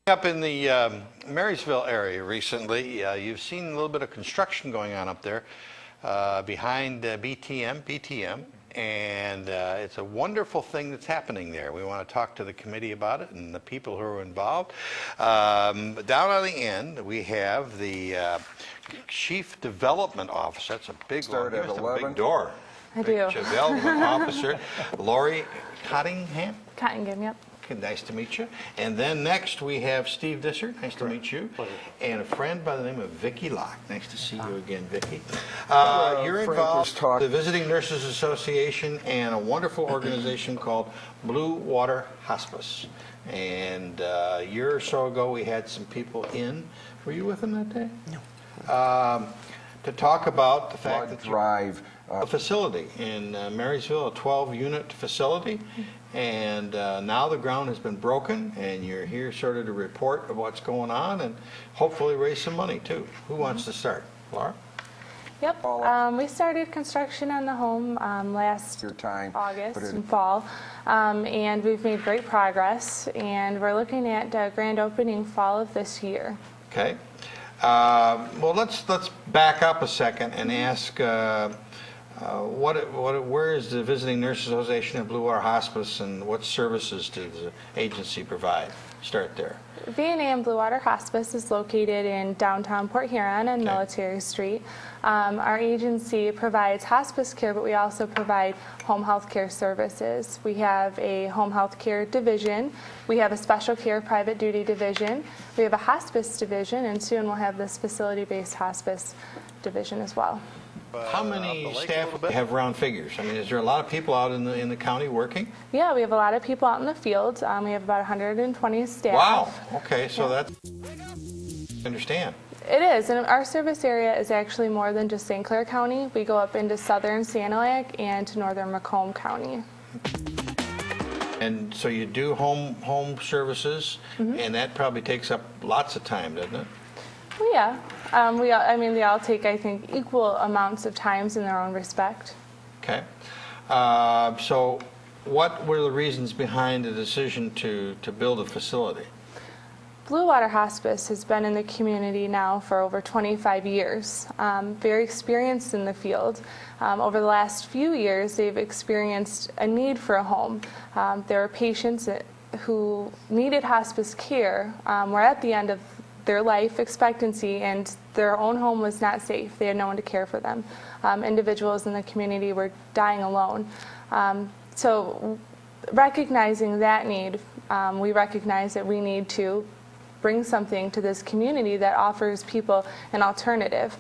Up in the Marysville area recently, you've seen a little bit of construction going on up there behind BTM, and it's a wonderful thing that's happening there. We want to talk to the committee about it and the people who are involved. Down on the end, we have the Chief Development Officer. That's a big, big door. I do. Chief Development Officer, Lori Cottengim. Cottengim, yep. Nice to meet you. And then next we have Steve Disser. Nice to meet you. Pleasure. And a friend by the name of Vicki Locke. Nice to see you again, Vicki. You're involved with the Visiting Nurses Association and a wonderful organization called Blue Water Hospice. And a year or so ago we had some people in. Were you with them that day? No. To talk about the fact that drive a facility in Marysville, a 12-unit facility, and now the ground has been broken, and you're here sort of to report of what's going on and hopefully raise some money too. Who wants to start? Laura? Yep. We started construction on the home last August and fall, and we've made great progress, and we're looking at a grand opening fall of this year. Okay. Well, let's back up a second and ask where is the Visiting Nurses Association and Blue Water Hospice, and what services does the agency provide? Start there. V&A and Blue Water Hospice is located in downtown Port Huron on Military Street. Our agency provides hospice care, but we also provide home health care services. We have a home health care division. We have a special care private duty division. We have a hospice division, and soon we'll have this facility-based hospice division as well. How many staff have round figures? I mean, is there a lot of people out in the county working? Yeah, we have a lot of people out in the field. We have about 120 staff. Wow. Okay, so that's understand. It is, and our service area is actually more than just St. Clair County. We go up into southern Sanilac and to northern Macomb County. And so you do home services, and that probably takes up lots of time, doesn't it? Well, yeah. I mean, they all take, I think, equal amounts of times in their own respect. Okay. So what were the reasons behind the decision to build a facility? Blue Water Hospice has been in the community now for over 25 years, very experienced in the field. Over the last few years, they've experienced a need for a home. There are patients who needed hospice care, were at the end of their life expectancy, and their own home was not safe. They had no one to care for them. Individuals in the community were dying alone. So recognizing that need, we recognize that we need to bring something to this community that offers people an alternative.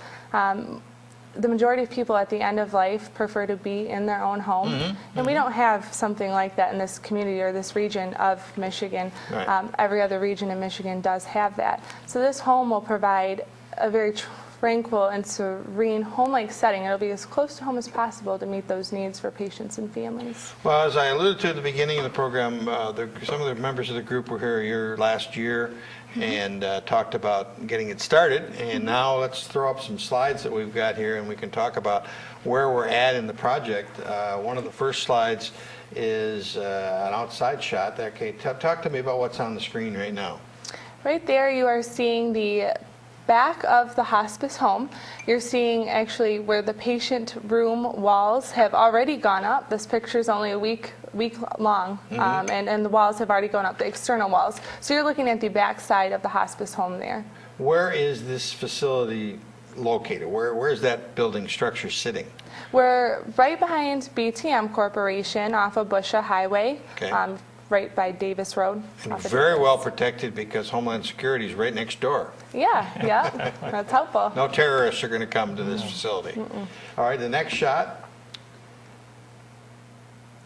The majority of people at the end of life prefer to be in their own home, and we don't have something like that in this community or this region of Michigan. Right. Every other region in Michigan does have that. So this home will provide a very tranquil and serene home-like setting. It'll be as close to home as possible to meet those needs for patients and families. Well, as I alluded to at the beginning of the program, some of the members of the group were here last year and talked about getting it started. And now let's throw up some slides that we've got here, and we can talk about where we're at in the project. One of the first slides is an outside shot. Okay, talk to me about what's on the screen right now. Right there you are seeing the back of the hospice home. You're seeing actually where the patient room walls have already gone up. This picture is only a week long, and the walls have already gone up, the external walls. So you're looking at the back side of the hospice home there. Where is this facility located? Where is that building structure sitting? We're right behind BTM Corporation off of Busha Highway. Okay. Right by Davis Road. And very well protected because Homeland Security is right next door. Yeah, that's helpful. No terrorists are going to come to this facility. All right, the next shot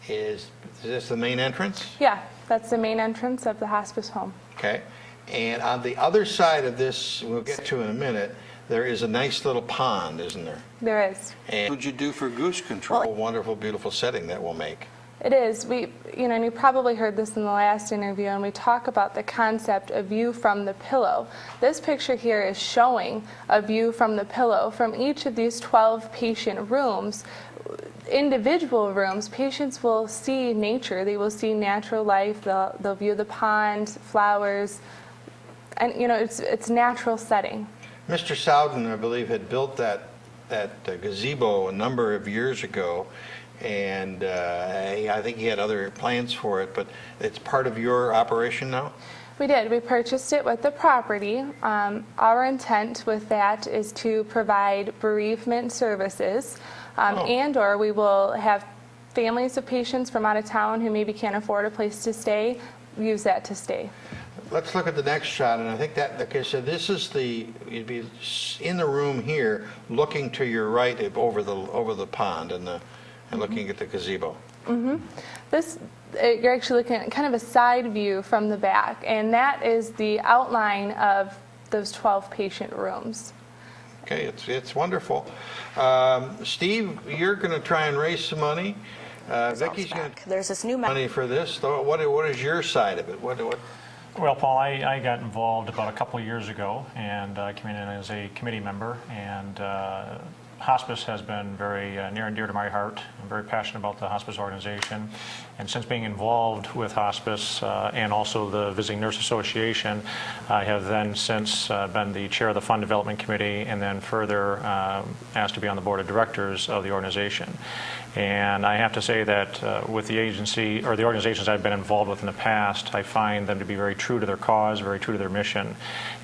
is this the main entrance? Yeah, that's the main entrance of the hospice home. Okay, and on the other side of this, we'll get to in a minute, there is a nice little pond, isn't there? There is. And what would you do for goose control? A wonderful, beautiful setting that will make. It is. And you probably heard this in the last interview, and we talk about the concept of view from the pillow. This picture here is showing a view from the pillow from each of these 12 patient rooms. Individual rooms, patients will see nature. They will see natural life. They'll view the pond, flowers, and it's natural setting. Mr. Sowden, I believe, had built that gazebo a number of years ago, and I think he had other plans for it, but it's part of your operation now? We did. We purchased it with the property. Our intent with that is to provide bereavement services, and/or we will have families of patients from out of town who maybe can't afford a place to stay use that to stay. Let's look at the next shot, and I think that, like I said, this is you'd be in the room here, looking to your right over the pond and looking at the gazebo. You're actually looking at kind of a side view from the back, and that is the outline of those 12 patient rooms. Okay, it's wonderful. Steve, you're going to try and raise some money. Vicki's going to there's this new money for this. What is your side of it? What? Well, Paul, I got involved about a couple of years ago, and I came in as a committee member, and hospice has been very near and dear to my heart. I'm very passionate about the hospice organization, and since being involved with hospice and also the Visiting Nurse Association, I have then since been the chair of the Fund Development Committee, and then further asked to be on the board of directors of the organization. And I have to say that with the agency or the organizations I've been involved with in the past, I find them to be very true to their cause, very true to their mission,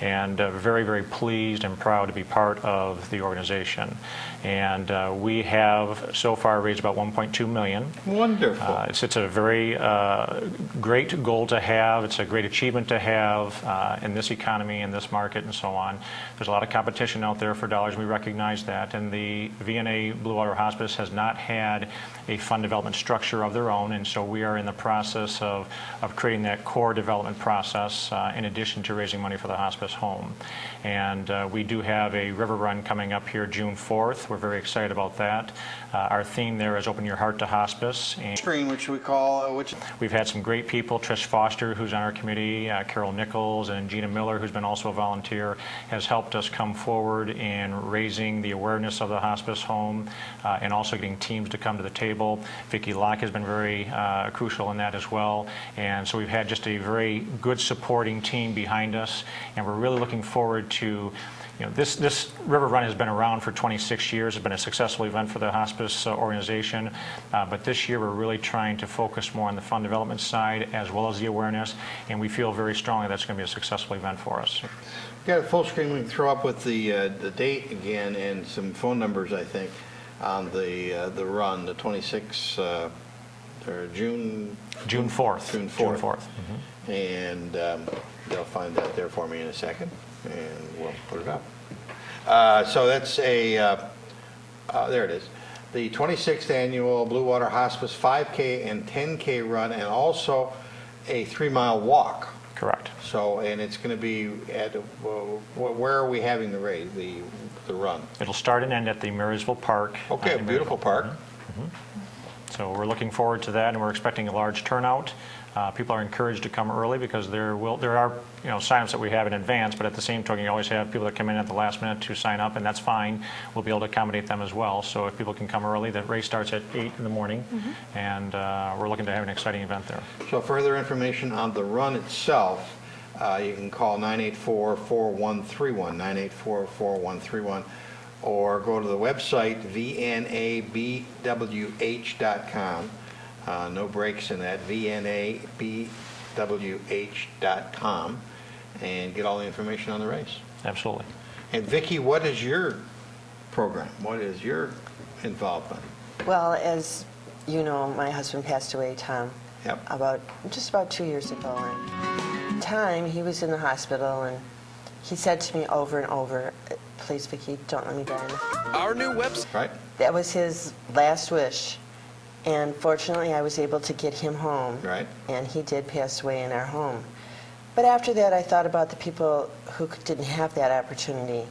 and very, very pleased and proud to be part of the organization. And we have so far raised about $1.2 million. Wonderful. It's a very great goal to have. It's a great achievement to have in this economy, in this market, and so on. There's a lot of competition out there for dollars. We recognize that. And the VNA Blue Water Hospice has not had a fund development structure of their own, and so we are in the process of creating that core development process in addition to raising money for the hospice home. And we do have a river run coming up here June 4th. We're very excited about that. Our theme there is Open Your Heart to Hospice. And screen, which we call, we've had some great people. Trish Foster, who's on our committee, Carol Nichols, and Gina Miller, who's been also a volunteer, has helped us come forward in raising the awareness of the hospice home and also getting teams to come to the table. Vicki Locke has been very crucial in that as well. And so we've had just a very good supporting team behind us, and we're really looking forward to this river run has been around for 26 years. It's been a successful event for the hospice organization, but this year we're really trying to focus more on the fund development side as well as the awareness, and we feel very strongly that's going to be a successful event for us. We've got a full screen we can throw up with the date again and some phone numbers, I think, on the run, the 26th, or June 4th. June 4th. Mm-hmm. And they'll find that there for me in a second, and we'll put it up. So that's there it is. The 26th Annual Blue Water Hospice 5K and 10K run, and also a 3-mile walk. Correct. So, and it's going to be at, where are we having the run? It'll start and end at the Marysville Park. Okay, a beautiful park. Mm-hmm. So we're looking forward to that, and we're expecting a large turnout. People are encouraged to come early because there are sign-ups that we have in advance, but at the same token, you always have people that come in at the last minute to sign up, and that's fine. We'll be able to accommodate them as well. So if people can come early, the race starts at 8 in the morning, and we're looking to have an exciting event there. So further information on the run itself, you can call 984-4131, 984-4131, or go to the website vnabwh.com. No breaks in that, vnabwh.com, and get all the information on the race. Absolutely. And Vicki, what is your program? What is your involvement? Well, as you know, my husband passed away, Tom, just about 2 years ago. And Tom, he was in the hospital, and he said to me over and over, "Please, Vicki, don't let me die." Our new website. Right. That was his last wish. And fortunately, I was able to get him home. Right. And he did pass away in our home. But after that, I thought about the people who didn't have that opportunity.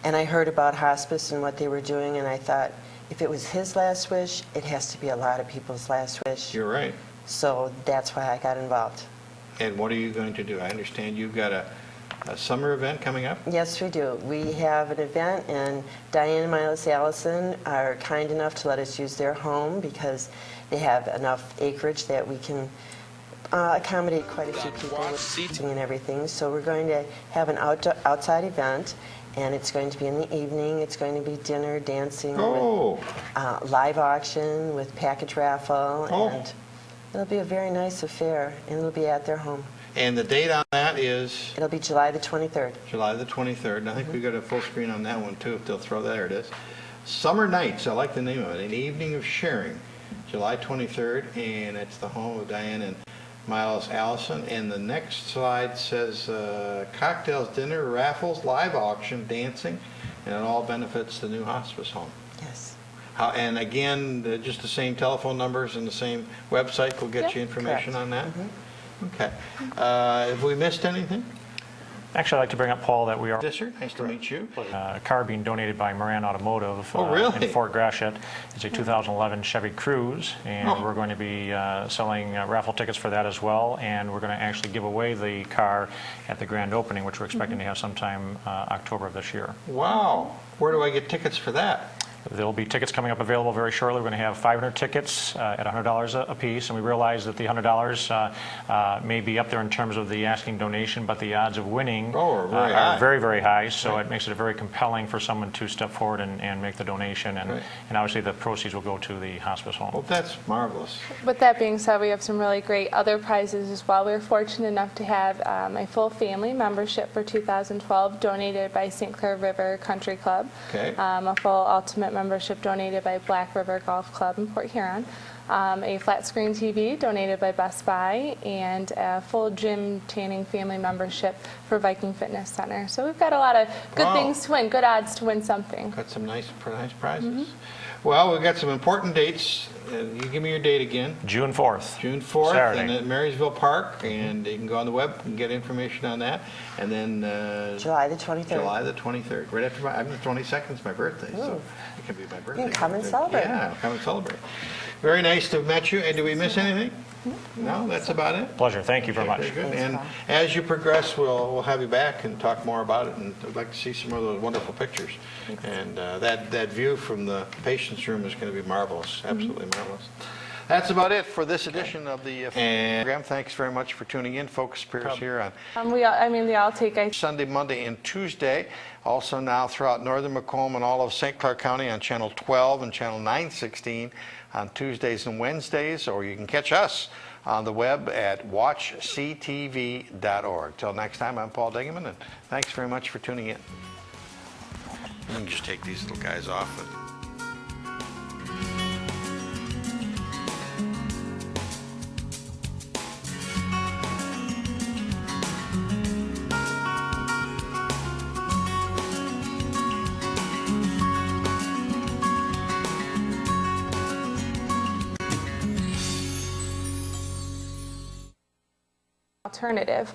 And I heard about hospice and what they were doing, and I thought, if it was his last wish, it has to be a lot of people's last wish. You're right. So that's why I got involved. And what are you going to do? I understand you've got a summer event coming up? Yes, we do. We have an event, and Diane and Miles Allison are kind enough to let us use their home because they have enough acreage that we can accommodate quite a few people with seating and everything. So we're going to have an outside event, and it's going to be in the evening. It's going to be dinner, dancing, with, live auction with package raffle, and it'll be a very nice affair, and it'll be at their home. And the date on that is? It'll be July the 23rd. July the 23rd. And I think we got a full screen on that one, too, if they'll throw that. There it is. Summer Nights, I like the name of it, an evening of sharing, July 23rd, and it's the home of Diane and Miles Allison. And the next slide says cocktails, dinner, raffles, live auction, dancing, and it all benefits the new hospice home. Yes. And again, just the same telephone numbers and the same website will get you information on that? Okay. Have we missed anything? Actually, I'd like to bring up, Paul, that we are... Disser, nice to meet you. A car being donated by Moran Automotive really? in Fort Gratiot. It's a 2011 Chevy Cruze, and we're going to be selling raffle tickets for that as well, and we're going to actually give away the car at the grand opening, which we're expecting to have sometime October of this year. Wow. Where do I get tickets for that? There will be tickets coming up available very shortly. We're going to have 500 tickets at $100 a piece, and we realize that the $100 may be up there in terms of the asking donation, but the odds of winning are very, very high, so it makes it very compelling for someone to step forward and make the donation, and obviously the proceeds will go to the hospice home. Well, that's marvelous. With that being said, we have some really great other prizes as well. We were fortunate enough to have a full family membership for 2012 donated by St. Clair River Country Club, a full ultimate membership donated by Black River Golf Club in Port Huron, a flat screen TV donated by Best Buy, and a full gym tanning family membership for Viking Fitness Center. So we've got a lot of good things to win, good odds to win something. Got some nice prizes. Well, we've got some important dates. You give me your date again. June 4th. June 4th, Saturday. and at Marysville Park, and you can go on the web and get information on that. And then July the 23rd. July the 23rd, right after the 22nd is my birthday, so it can be my birthday. You can come and celebrate. Yeah, come and celebrate. Very nice to have met you. And did we miss anything? No, that's about it. Pleasure. Thank you very much. Very good. And as you progress, we'll have you back and talk more about it. And I'd like to see some of those wonderful pictures. And that view from the patient's room is going to be marvelous. Absolutely marvelous. That's about it for this edition of the program. Thanks very much for tuning in. Focus Pierce here on they all take Sunday, Monday, and Tuesday. Also now throughout northern Macomb and all of St. Clair County on Channel 12 and Channel 916 on Tuesdays and Wednesdays. Or you can catch us on the web at watchctv.org. Till next time, I'm Paul Dingeman, and thanks very much for tuning in. You can just take these little guys off. alternative.